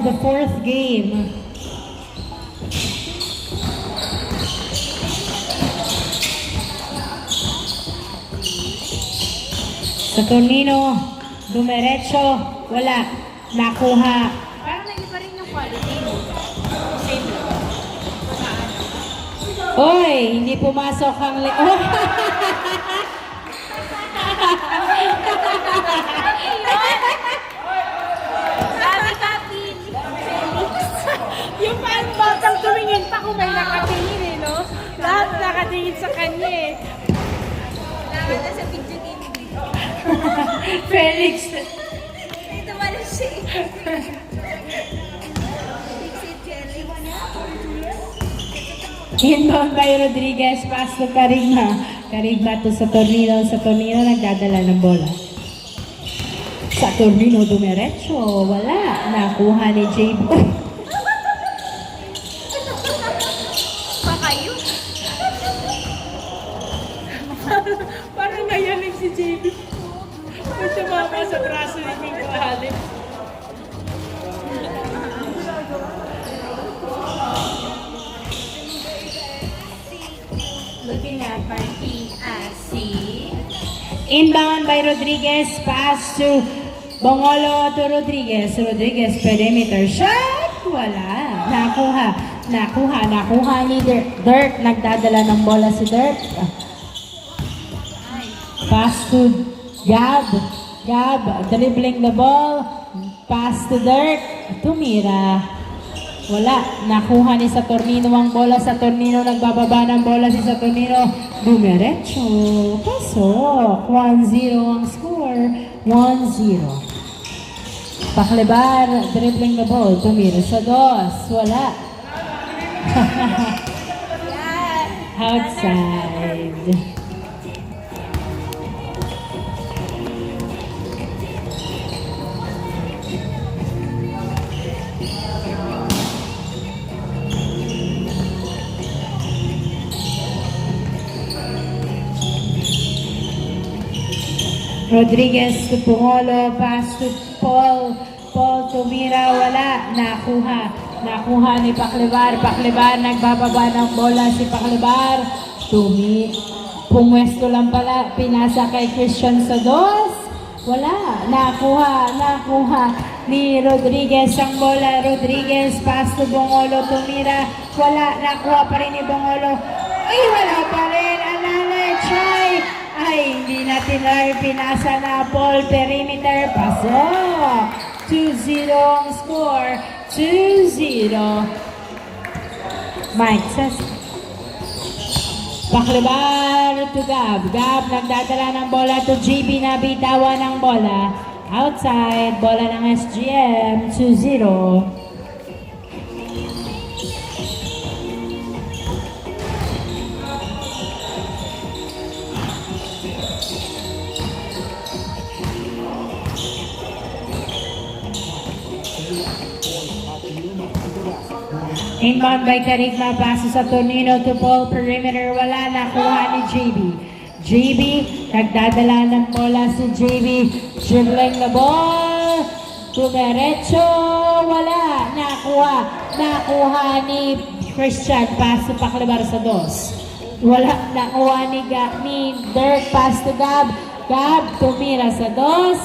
The fourth game. Saturnino, dumiretso, wala, nakuha. Parang nag-iba rin yung quality mo. Same lang. Oy, hindi pumasok ang oh. Sabi Kapin! Yung fan batang tumingin pa kung may nakatingin eh, no? Lahat nakatingin sa kanya eh. Nakita sa video game dito. Felix. Ito wala siya eh. Fix it, Jelly. Inbound by Rodriguez, pass to Carigma. Carigma to Saturnino. Saturnino nagdadala ng bola. Saturnino dumiretso, wala. Nakuha ni JB. Pa kayo? Parang nayanig si JB. May sumama sa braso ni King Kahalip. Looking at my PSC. Inbound by Rodriguez, pass to Bongolo to Rodriguez. Rodriguez, perimeter shot. Wala. Nakuha ni Dirk. Nagdadala ng bola si Dirk. Pass to Gab. Gab, dribbling the ball. Pass to Dirk. Tumira. Wala. Nakuha ni Saturnino ang bola. Saturnino nagbababa ng bola si Saturnino. Dumiretso. Pasok. 1-0 ang score. 1-0. Paklebar, dribbling the ball. Tumira sa dos. Wala. Outside. Rodriguez to Pungolo, pass to Paul. Paul tumira, wala. Nakuha ni Paklebar. Paklebar, nagbababa ng bola si Paklebar. Pumwesto lang pala. Pinasa kay Christian sa dos. Wala. Nakuha ni Rodriguez ang bola. Rodriguez, pass to Bongolo, tumira. Wala. Nakuha pa rin ni Bongolo. Ay, wala pa rin. Another try. Ay, hindi natin ay pinasa na Paul, perimeter, pasok. 2-0 ang score. 2-0. Mike says. Paklebar to Gab. Gab nagdadala ng bola to JB na bitawan ng bola. Outside, bola ng SGM. 2-0. Inbound by Carigma, pass sa Saturnino to Paul, perimeter, wala, nakuha ni JB. JB, nagdadala ng bola si JB, dribbling the ball, tumiretso, wala, nakuha ni Christian, pass to Paklebar sa dos. Wala, nakuha ni Dirk, pass to Gab, Gab, tumira sa dos,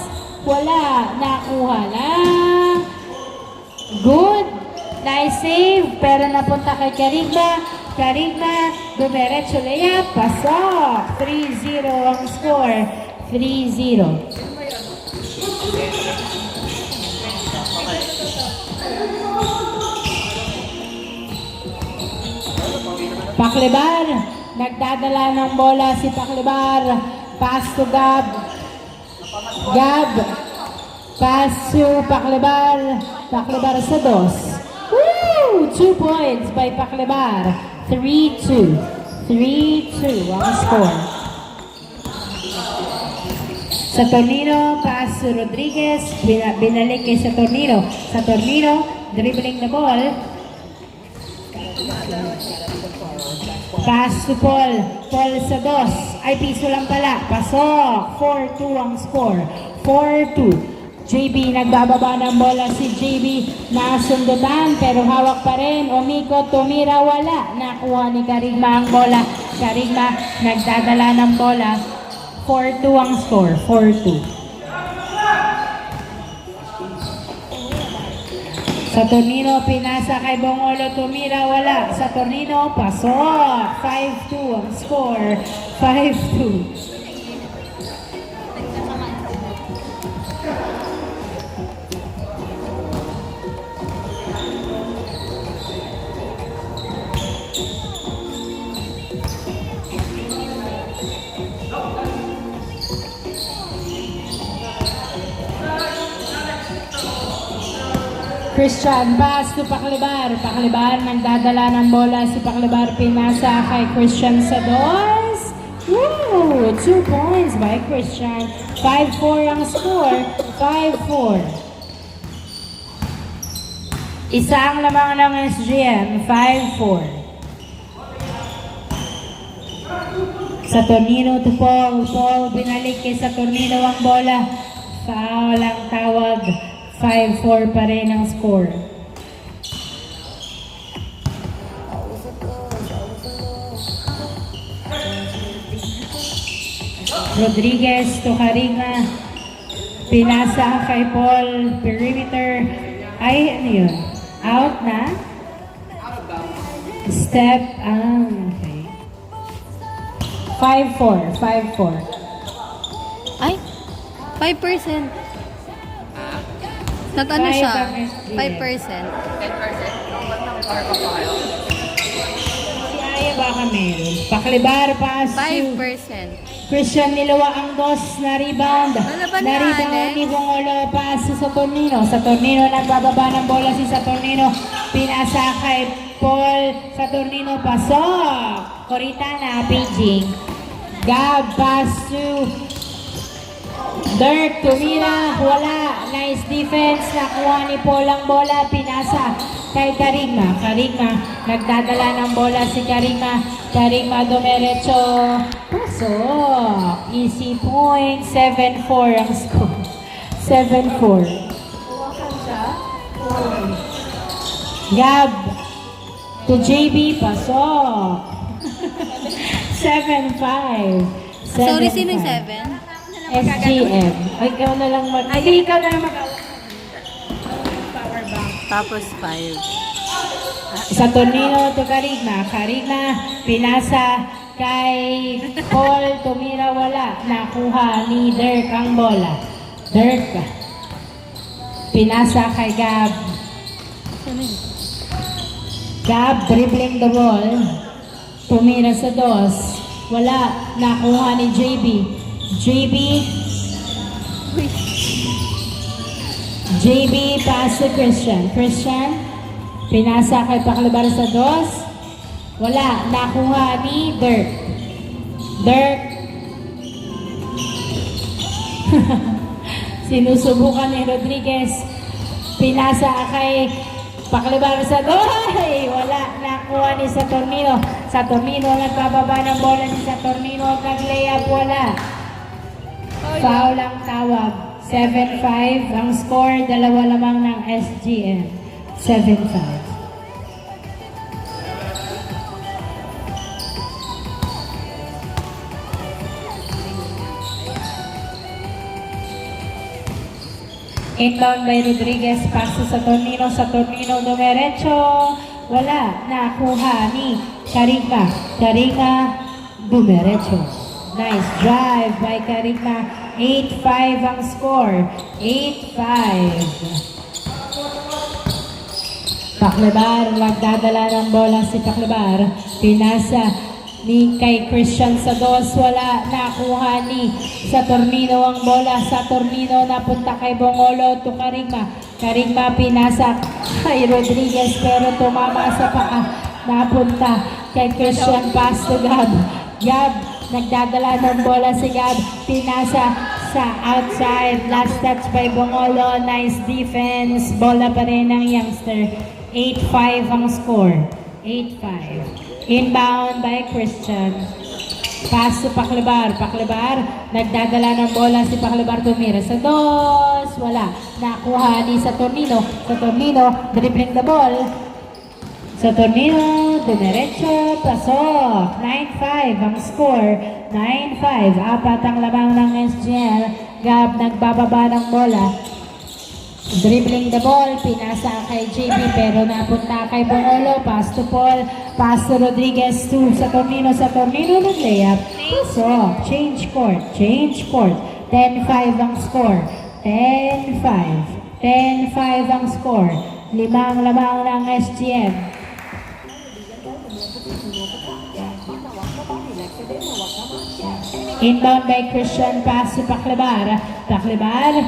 wala, nakuha lang. Good. Nice save, pero napunta kay Carigma. Carigma, dumiretso layup, pasok. 3-0 ang score. 3-0. Paklebar, nagdadala ng bola si Paklebar. Pass to Gab. Gab, pass to Paklebar. Paklebar sa dos. 2 points by Paklebar. 3-2. 3-2 ang score. Saturnino, pass to Rodriguez. Binalik kay Saturnino. Saturnino, dribbling the ball. Pass to Paul. Paul sa dos. Ay, piso lang pala. Pasok. 4-2 ang score. 4-2. JB, nagbababa ng bola si JB, nasundutan pero hawak pa rin, umikot, tumira, wala. Nakuha ni Karigma ang bola. Karigma, nagdadala ng bola. 4-2 ang score, 4-2. Saturnino, pinasa kay Bongolo, tumira, wala. Saturnino, pasok. 5-2 ang score, 5-2. Christian, pass to Paclibar. Paclibar, nagdadala ng bola si Paclibar, pinasa kay Christian Sados. Woo! 2 points by Christian. 5-4 ang score. 5-4. Isa ang lamang ng SGM. 5-4. Saturnino to Paul. Paul, binalik kay Saturnino ang bola. Foul ang tawag. 5-4 pa rin ang score. Rodriguez to Karigma. Pinasa kay Paul. Perimeter. Ay, ano yun? Out na? Step. Okay. 5-4. 5-4. Ay, 5%. Nag-ano siya? 5%. Si Aya baka meron. Paclibar, pass to 5%. Christian Nilawa ang dos na rebound. Nalaban na, Na-rebound Alex. ni Bongolo, pass sa Saturnino. Saturnino, nagbababa ng bola si Saturnino. Pinasa kay Paul. Saturnino, pasok. Coritana, paging. Gab, pass to Dirk, tumira, wala. Nice defense. Nakuha ni Paul ang bola. Pinasa kay Karigma. Karigma, nagdadala ng bola si Karigma. Karigma, dumiretso. Pasok. Easy point. 7-4 ang score. 7-4. Gab to JB. Pasok. 7-5. Sorry, sino yung 7? SGM. Ay, ikaw na lang mag... Ay, ikaw na lang mag... Tapos 5. Saturnino to Karigma. Karigma, pinasa kay Paul. Tumira, wala. Nakuha ni Dirk ang bola. Dirk. Pinasa kay Gab. Gab, dribbling the ball. Tumira sa dos. Wala. Nakuha ni JB, pass to Christian. Christian, pinasa kay Paclibar sa dos. Wala. Nakuha ni Dirk. Dirk. Sinusubukan ni Rodriguez. Pinasa kay Paclibar sa dos. Wala. Nakuha ni Saturnino. Saturnino, nagbababa ng bola ni Saturnino. Nag-layup, wala. Foul ang tawag. 7-5 ang score. Dalawa lamang ng SGM. 7-5. Inbound by Rodriguez. Pass to Saturnino. Saturnino dumiretso. Wala. Nakuha ni Karigma. Karigma dumiretso. Nice drive by Karigma. 8-5 ang score. 8-5. Paclibar, nagdadala ng bola si Paclibar. Pinasa ni kay Christian sa dos. Wala. Nakuha ni Saturnino ang bola. Saturnino napunta kay Bongolo to Karigma. Karigma pinasa kay Rodriguez pero tumama sa paa. Napunta kay Christian, pass to Gab. Gab, nagdadala ng bola si Gab. Pinasa sa outside. Last touch by Bongolo. Nice defense. Bola pa rin ng youngster. 8-5 ang score. 8-5. Inbound by Christian. Pass to Paclibar. Paclibar, nagdadala ng bola si Paclibar, tumira sa dos. wala. Nakuha ni Saturnino. Saturnino, dribbling the ball. Saturnino, dumiretso, pasok. 9-5 ang score. 9-5. Apat ang lamang ng SGL. Gab nagbababa ng bola. Dribbling the ball, pinasa kay JB pero napunta kay Bongolo. Pass to Paul, pass to Rodriguez to Saturnino. Saturnino nag-layup. Pasok. Change court. 10-5 ang score. 10-5. 10-5 ang score. 5 lamang ng SGM. Inbound by Christian, pass to Paclabar. Paclabar,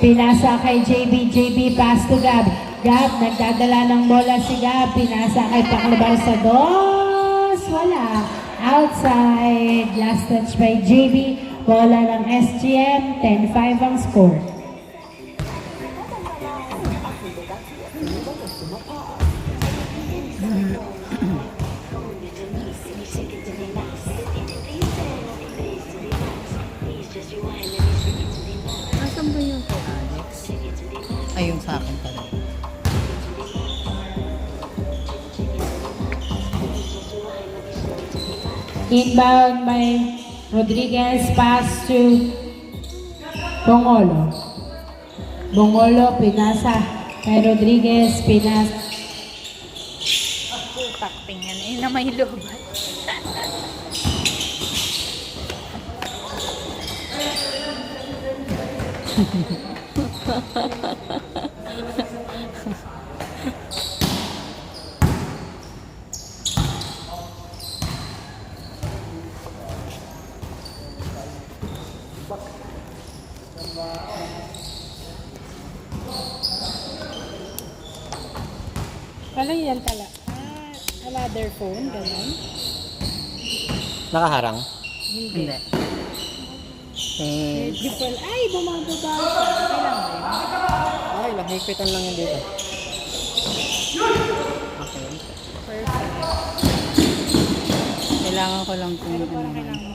pinasa kay JB, pass to Gab. Gab, nagdadala ng bola si Gab. Pinasa kay Paclabar sa dos. Wala. Outside. Last touch by JB. Bola ng SGM. 10-5 ang score. Nasaan ba yung kay Alex? Ay, yung sa akin pala. Inbound by Rodriguez, pass to Bongolo. Bongolo, pinasa kay Rodriguez, pinasa. Putak, tingnan. Na may lobat. Paano yan tala? Another phone, gano'n? Nakaharang? Hindi. Triple. Ay, bumababa siya. Okay lang ba yun? Ay, nahigpitan lang yun dito. Okay. Perfect. Kailangan ko lang kung ano. Kailangan mo.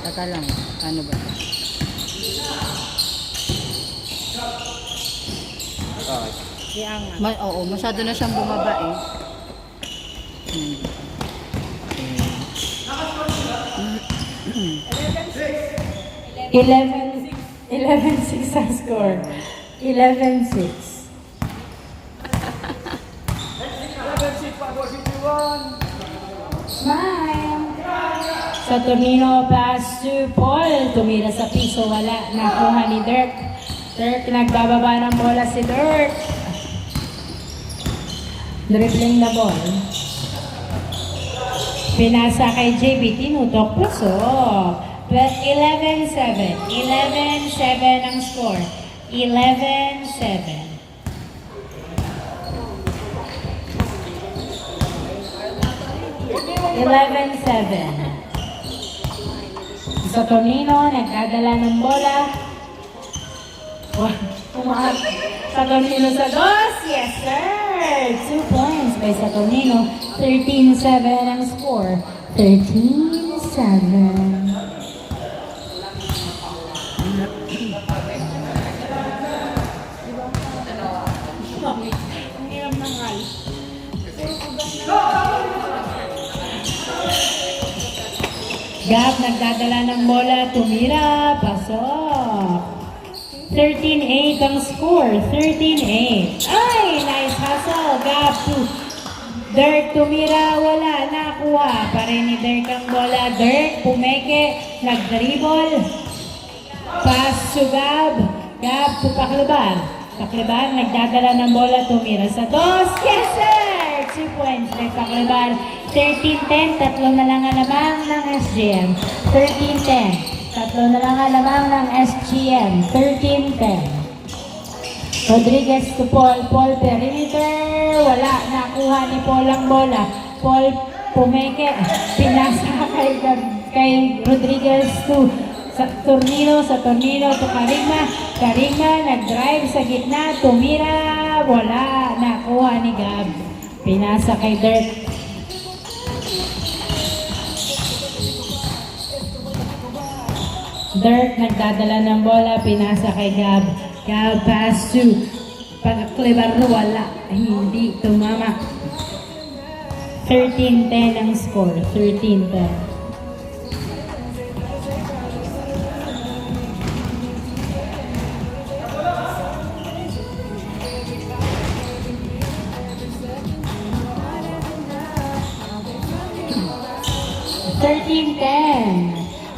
Taka lang. Ano ba? Okay. Iangat. Oo, masyado na siyang bumaba eh. Hmm. 11-6 ang score. 11-6. Smile! Saturnino, pass to Paul. Tumira sa piso, wala. Nakuha ni Dirk. Dirk, nagbababa ng bola si Dirk. Dribbling the ball. Pinasa kay JB, tinutok, pasok. 11-7. 11-7 ang score. 11-7. Saturnino, nagdadala ng bola. Saturnino sa dos. Yes, sir. 2 points by Saturnino. 13-7 ang score. 13-7. Ang hirap ng hal. Gab, nagdadala ng bola. Tumira. Pasok. 13-8 ang score. 13-8. Ay, nice hustle. Gab to Dirk. Tumira. Wala. Nakuha. Pa rin ni Dirk ang bola. Dirk, pumeke. Nag-dribble. Pass to Gab. Gab to Paclabar. Paclabar, nagdadala ng bola. Tumira sa dos. Yes, sir! 2 points by Paclabar. 13-10. Tatlo na lang ang lamang ng SGM. 13-10. Tatlo na lang ang lamang ng SGM. 13-10. Rodriguez to Paul. Paul perimeter. Wala. Nakuha ni Paul ang bola. Paul pumeke. Pinasa kay Rodriguez to Saturnino. Saturnino to Karigma. Karigma nag-drive sa gitna. Tumira. Wala. Nakuha ni Gab. Pinasa kay Dirk. Dirk nagdadala ng bola, pinasa kay Gab. Gab pass to Pagklebar, wala. Hindi tumama. 13-10 ang score. 13-10.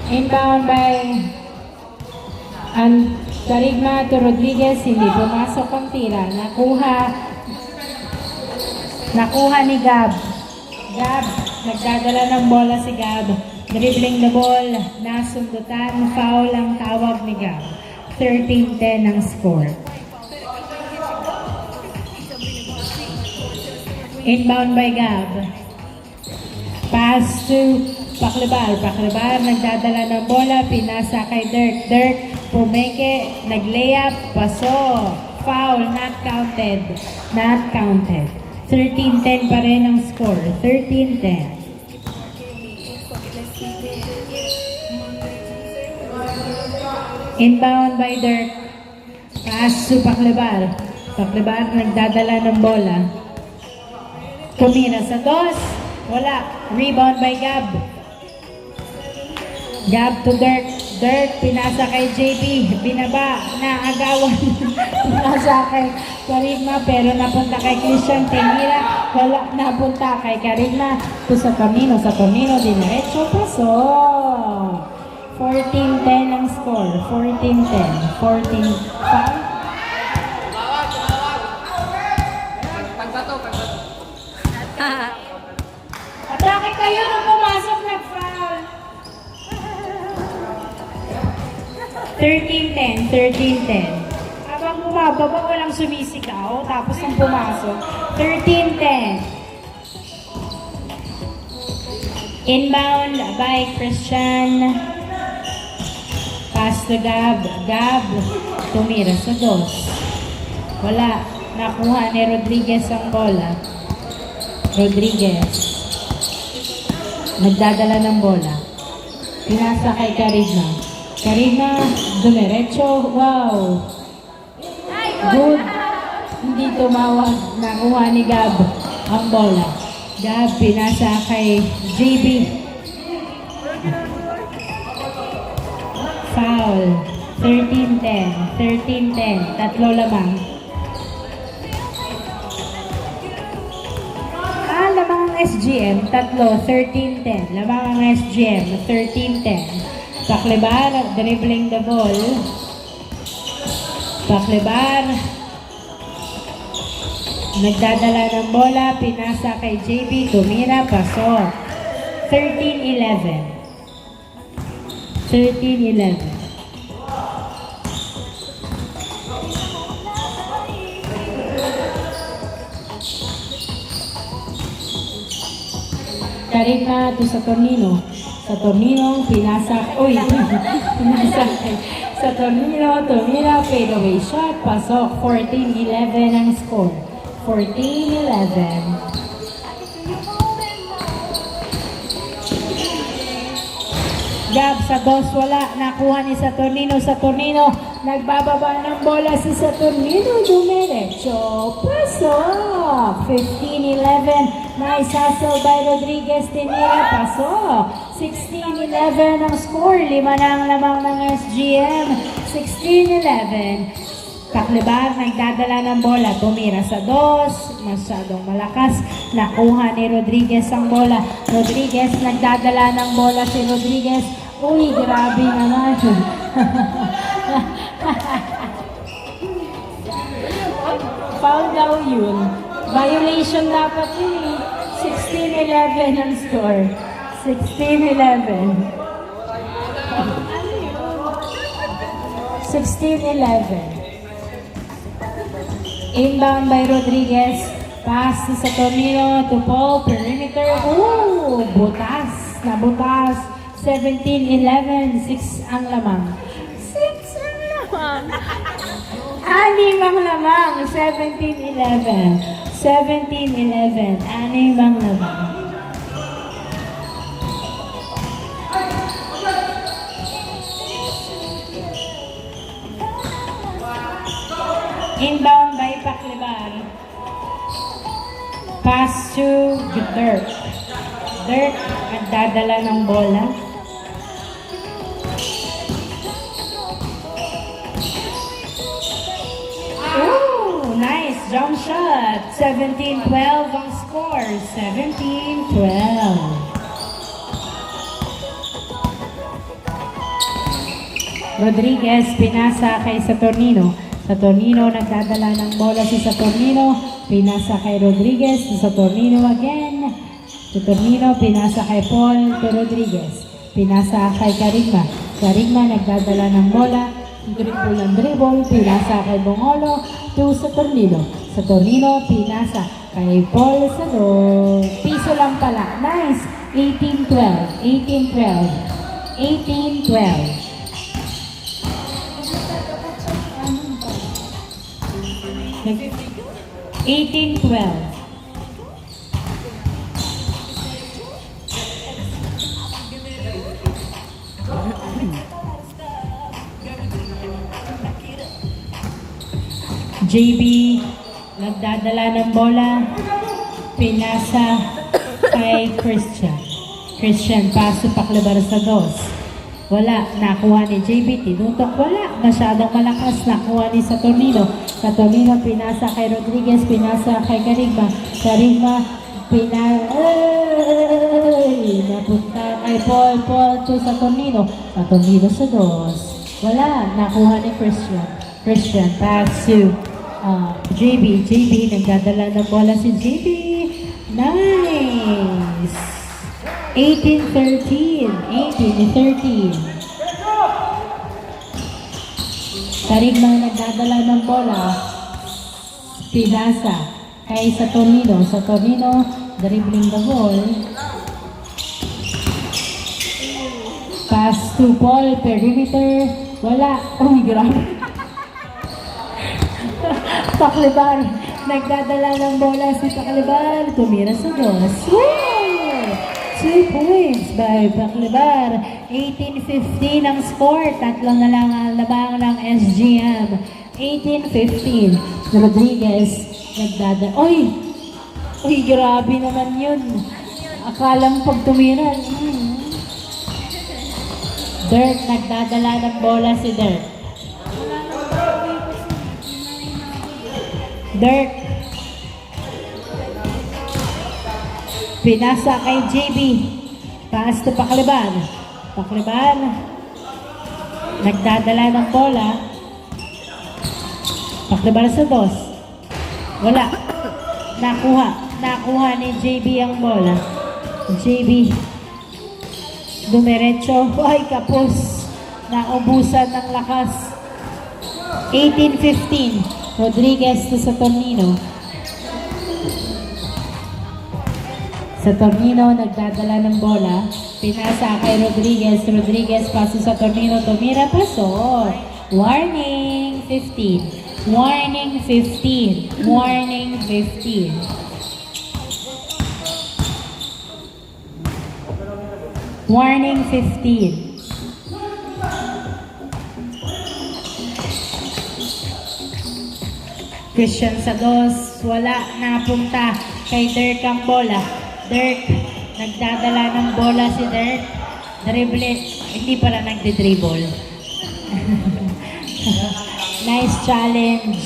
Inbound by Carigma to Rodriguez, hindi pumasok ang tira. Nakuha ni Gab. Gab, nagdadala ng bola si Gab. Dribbling the ball, nasundutan, foul ang tawag ni Gab. 13-10 ang score. Inbound by Gab. Pass to Paclebar. Paclebar nagdadala ng bola, pinasa kay Dirk. Dirk, pumeke, nag-layup, paso. Foul, not counted. Not counted. 13-10 pa rin ang score. 13-10. Inbound by Dirk. Pass to Paclebar. Paclebar nagdadala ng bola. Kumira sa dos. Wala. Rebound by Gab. Gab to Dirk. Dirk, pinasa kay JB. Binaba. Naagawan. Pinasa kay Carigma. Pero napunta kay Christian Temira. Wala. Napunta kay Carigma. To sa Camino. Sa Camino. Dinerecho. Paso. 14-10 ang score. 14-10. 14-5. Atake kayo nung pumasok na foul. 13-10, 13-10. Habang bumababa, walang sumisigaw, tapos nang pumasok. 13-10. Inbound by Christian. Pass to Gab. Gab, tumira sa dos. Wala. Nakuha ni Rodriguez ang bola. Rodriguez. Nagdadala ng bola. Pinasa kay Carigma. Carigma, dumiretso. Wow! Good. Hindi tumawag. Nakuha ni Gab ang bola. Gab, pinasa kay JB. Foul. 13-10. 13-10. Tatlo lamang. Lamang ang SGM, tatlo, 13-10. Lamang ang SGM, 13-10. Paclebar, dribbling the ball. Paclebar, nagdadala ng bola, pinasa kay JB, tumira, paso. 13-11. 13-11. Carigma to sa Tornino. Sa Tornino, pinasa. Uy! Pinasa. Sa Tornino, tumira, fadeaway shot. Pasok. 14-11 ang score. 14-11. Gab sa dos, wala. Nakuha ni Saturnino. Saturnino, nagbababa ng bola si Saturnino. Dumiretso. Pasok. 15-11. Nice hustle by Rodriguez. Tinira. Pasok. 16-11 ang score. 5 na ang lamang ng SGM. 16-11. Paclebar, nagdadala ng bola. Tumira sa dos. Masyadong malakas. Nakuha ni Rodriguez ang bola. Rodriguez, nagdadala ng bola si Rodriguez. Uy, grabe naman. Foul daw yun. Violation dapat yun eh. 16-11 ang score. 16-11. 16-11. Inbound by Rodriguez. Pass to Saturnino to Paul. Perimeter. Ooh! Butas. Nabutas. 17-11. 6 ang lamang. 6 ang lamang. 6 ang lamang. 17-11. 17-11. 6 ang lamang. Inbound by Pacliban. Pass to Dirk. Dirk, nagdadala ng bola. Ooh, nice jump shot. 17-12 ang score. 17-12. Rodriguez, pinasa kay Saturnino. Saturnino, nagdadala ng bola si Saturnino. Pinasa kay Rodriguez. Si Saturnino again. Saturnino, pinasa kay Paul to Rodriguez. Pinasa kay Carigma. Carigma, nagdadala ng bola. Dribble ang dribble. Pinasa kay Bongolo to Saturnino. Saturnino, pinasa kay Paul Sado. Piso lang pala. Nice. 18-12. 18-12. 18-12. 18-12. JB, nagdadala ng bola. Pinasa kay Christian. Christian, paso Paclibar sa dos. Wala, nakuha ni JB, tinutok, wala, masyadong malakas, nakuha ni Saturnino. Saturnino, pinasa kay Rodriguez, pinasa kay Carigma. Carigma, napunta kay Paul to Saturnino. Saturnino sa dos. Wala, nakuha ni Christian. Christian, pass to JB. JB, nagdadala ng bola si JB. Nice! 18-13. 18-13. Carigma, nagdadala ng bola. Pinasa kay Saturnino. Saturnino, dribbling the ball. Pass to Paul, perimeter. Wala. Oh, grabe. Paclibar, nagdadala ng bola si Paclibar. Tumira sa dos. Woo! 2 points by Paclibar. 18-15 ang score. Tatlo na lang ang labang ng SGM. 18-15. Rodriguez, nagdadala. Oy! Uy, grabe naman yun. Akalang pag tumira. Dirk, nagdadala ng bola si Dirk. Dirk. Pinasa kay JB. Pass to Pacliban. Pacliban. Nagdadala ng bola. Pacliban sa dos. Wala. Nakuha. Nakuha ni JB ang bola. JB. Dumiretso. Ay, kapos. Naubusan ng lakas. 18-15. Rodriguez to Saturnino. Saturnino, nagdadala ng bola. Pinasa kay Rodriguez. Rodriguez, paso sa Saturnino. Tumira, paso. Warning, 15. Warning, 15. Warning, 15. Warning, 15. Christian sa dos, wala, napunta kay Dirk ang bola. Dirk, nagdadala ng bola si Dirk. Dribble, hindi pala nagdi-dribble. Nice challenge.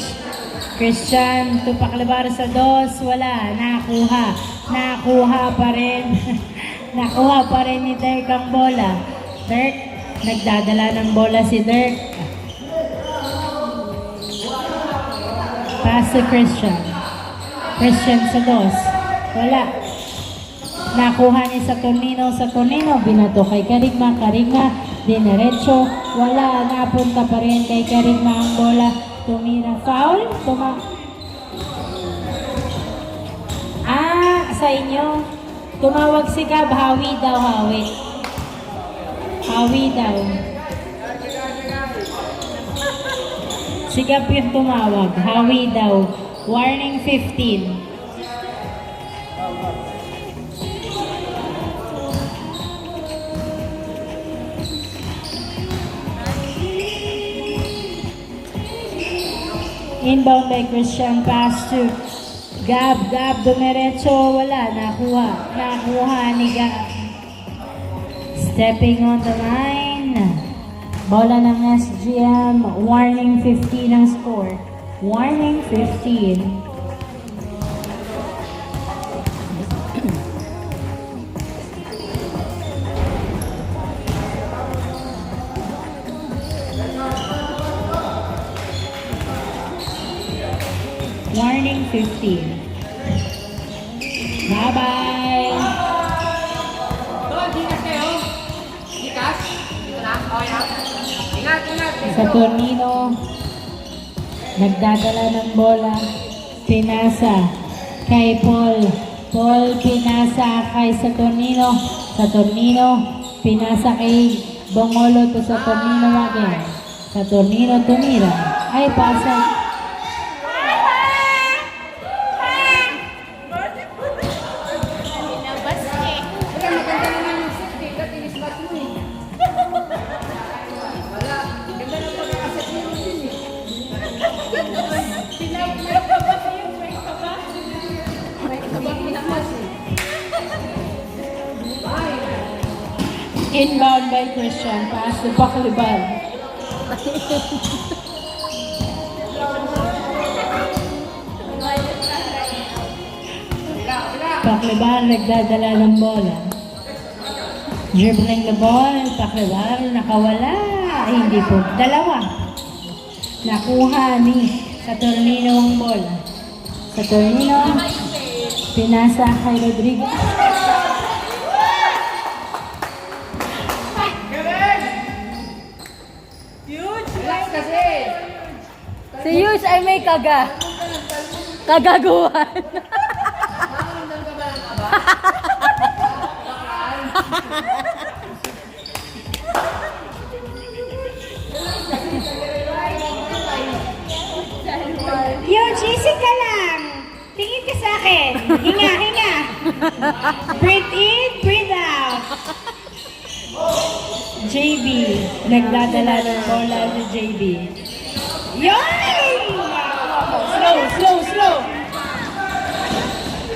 Christian, to Paclibar sa dos, wala, nakuha. Nakuha pa rin. Nakuha pa rin ni Dirk ang bola. Dirk, nagdadala ng bola si Dirk. Pass to Christian. Christian sa dos. Wala. Nakuha ni Saturnino. Saturnino, binato kay Carigma. Carigma, dinerecho. Wala. Napunta pa rin kay Carigma ang bola. Tumira. Foul? Sa inyo. Tumawag si Gab. Hawi daw, hawi. Hawi daw. Sigap yung tumawag. Hawi daw. Warning 15. Inbound by Christian, pass to Gab. Gab, dumiretso, wala. Nakuha ni Gab. Stepping on the line. Bola ng SGM. Warning 15 ang score. Warning 15. Warning 15. Bye-bye! Sa Tornino, nagdadala ng bola, pinasa kay Paul. Paul pinasa kay Saturnino. Saturnino, pinasa kay Bongolo to Saturnino again. Saturnino tumira. Ay, pasa. Inbound by Christian, pass to Bakliban. Bakliban nagdadala ng bola. Dribbling the ball, Bakliban nakawala. Ay, hindi po, dalawa. Nakuha ni Saturnino ang bola. Saturnino, pinasa kay Rodriguez. Si Yush ay may kagaguhan. Yush, isig ka lang. Tingin ka sa akin. Hinga, hinga. Breathe in, breathe out. JB, nagdadala ng bola ni JB. Yay! Slow.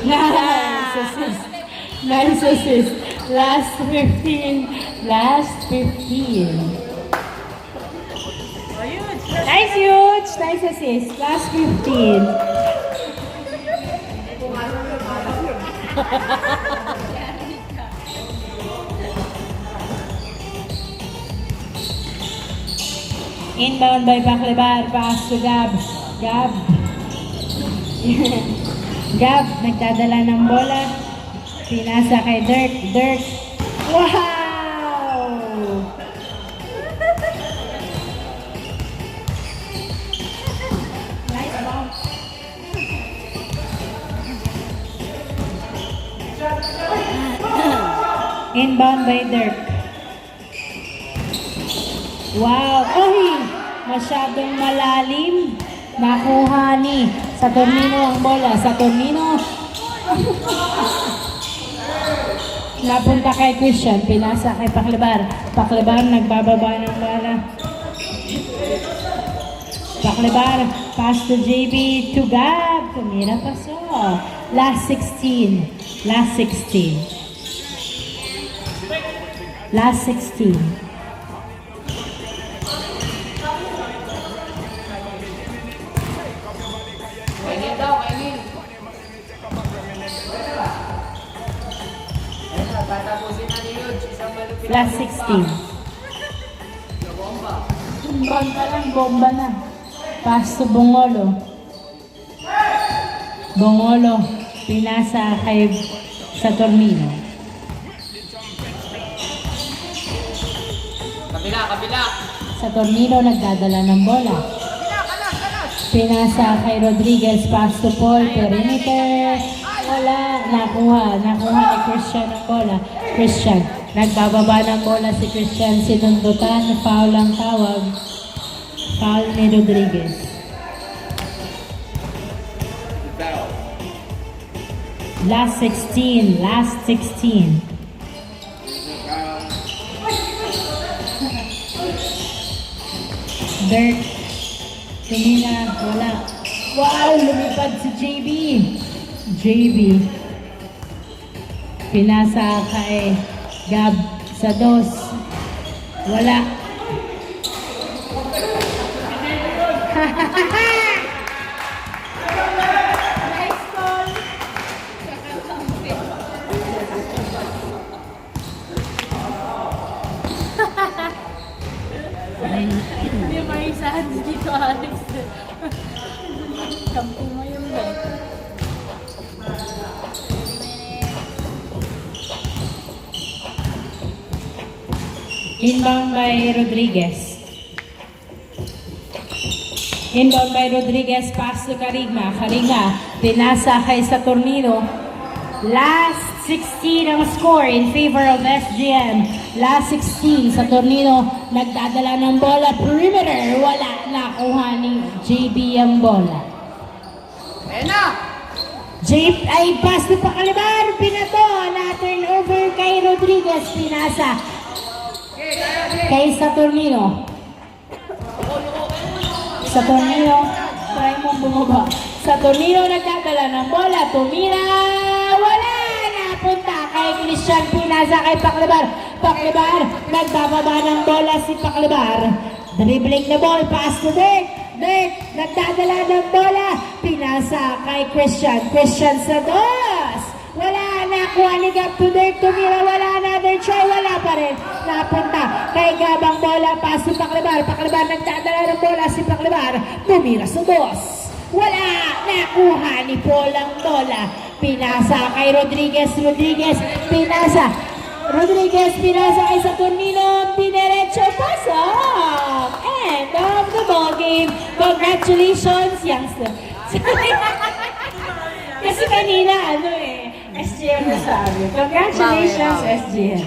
Nice assist. Nice assist. Last 15. Nice, huge. Nice assist. Last 15. Inbound by Bakliban, pass to Gab. Gab. Gab, nagdadala ng bola. Pinasa kay Dirk. Dirk. Wow! Nice bounce. Inbound by Dirk. Wow! Ay! Masyadong malalim. Nakuha ni Saturnino ang bola. Saturnino. Napunta kay Christian. Pinasa kay Paklibar. Paklibar nagbababa ng bola. Paklibar. Pass to JB. To Gab. Tumira pa so. Last 16. Last 16. Last 16. Last 16. Bomba lang, bomba na. Pass to Bongolo. Bongolo, pinasa kay Saturnino. Kabila. Saturnino nagdadala ng bola. Pinasa kay Rodriguez, pass to Paul, perimeter. Wala, nakuha ni Christian ang bola. Christian, nagbababa ng bola si Christian, sinundutan, foul ang tawag. Foul ni Rodriguez. Last 16. Dirk, tumina, wala. Wow, lumipad si JB. JB. Pinasa kay Gab sa dos. Wala. Nice call. Hindi maisahan dito, Alex. Kampo mo yung bet. Inbound by Rodriguez. Inbound by Rodriguez, pass to Carigma. Carigma, pinasa kay Saturnino. Last 16 ang score in favor of SGM. Last 16, Saturnino nagdadala ng bola. Perimeter, wala. Nakuha ni JB ang bola. Ay, pass to Pacalibar. Pinato na turnover kay Rodriguez. Pinasa kay Saturnino. Saturnino, try mong bumaba. Saturnino nagdadala ng bola. Tumira. Wala. Napunta kay Christian. Pinasa kay Pacalibar. Pacalibar. Nagbababa ng bola si Pacalibar. Dribbling the ball. Pass to Dirk. Dirk. Nagdadala ng bola. Pinasa kay Christian. Christian sa dos. Wala. Nakuha ni Gab to Dirk. Tumira. Wala. Another try. Wala pa rin. Napunta kay Gab ang bola. Pass to Pacalibar. Pacalibar. Nagdadala ng bola si Pacalibar. Tumira sa dos. Wala! Nakuha ni Paul ang bola. Pinasa kay Rodriguez. Rodriguez, pinasa. Rodriguez, pinasa kay Saturnino. Dinerecho, pasok! End of the ball game. Congratulations, youngster. Kasi kanina, SGM na sabi. Congratulations, SGM.